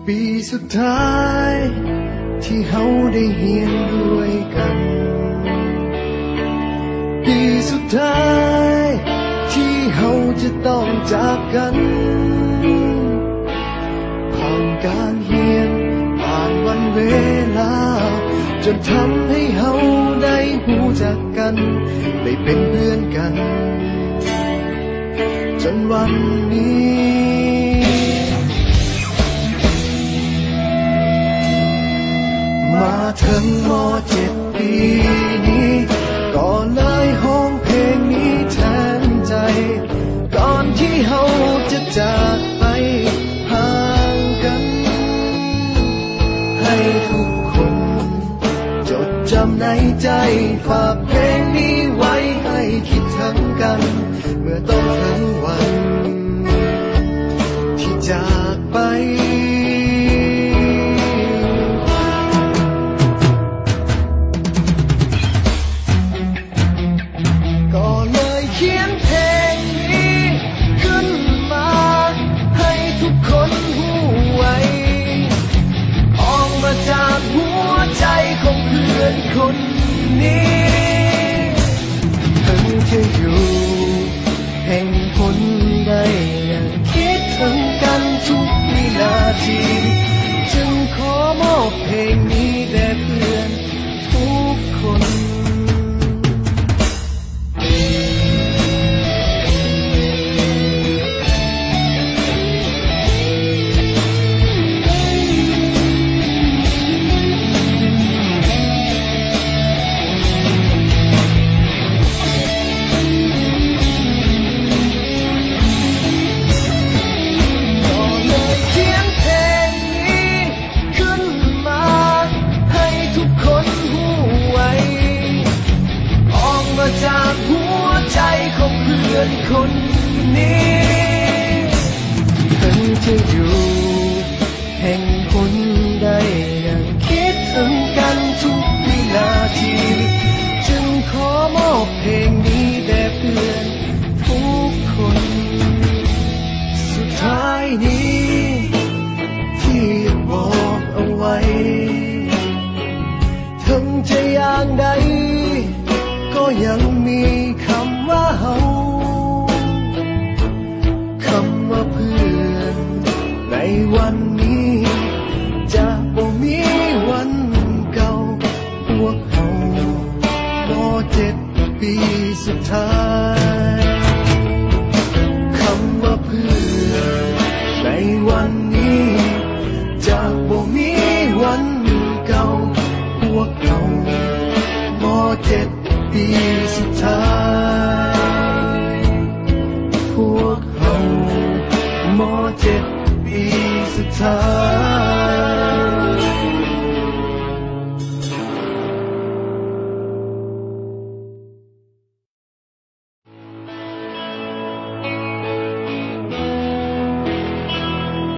ปีสุดท้ายที่เฮาได้เฮียนด้วยกันปีสุดท้ายที่เฮาจะต้องจากกันผ่านการเฮียนผ่านวันเวลาจนทำให้เฮาได้รู้จักกันได้เป็นเพื่อนกันจนวันนี้มาถึงม.7 ปีนี้ก็เลยห้องเพลงนี้แทนใจก่อนที่เฮาจะจากไปห่างกันให้ทุกคนจดจำในใจฝากเพลงนี้ไว้ให้คิดถึงกันเมื่อต้องถึงวันที่จากไปก็เลยเขียนเพลงนี้ขึ้นมาให้ทุกคนรู้ไว้ออกมาจากหัวใจของเพื่อนคนนี้ถึงจะอยู่แห่งคนใดยังคิดถึงกันทุกวินาทีจึงขอมอบเพลงนี้แด่เพื่อนทุกคนจากหัวใจของเพื่อนคนนี้ถึงจะอยู่แห่งคนใดยังคิดถึงกันทุกวินาทีจึงขอมอบเพลงนี้แด่เพื่อนทุกคนสุดท้ายนี้ที่บอกเอาไว้ถึงจะอย่างใดก็ยังมีคำว่าเฮาคำว่าเพื่อนในวันนี้จะบ่มีวันเก่าพวกเฮาม.7 ปีสุดท้ายคำว่าเพื่อนในวันนี้จะบ่มีวันเก่าพวกเฮาม.7 ปีสุดท้ายพวกเฮาม.7 ปีสุดท้าย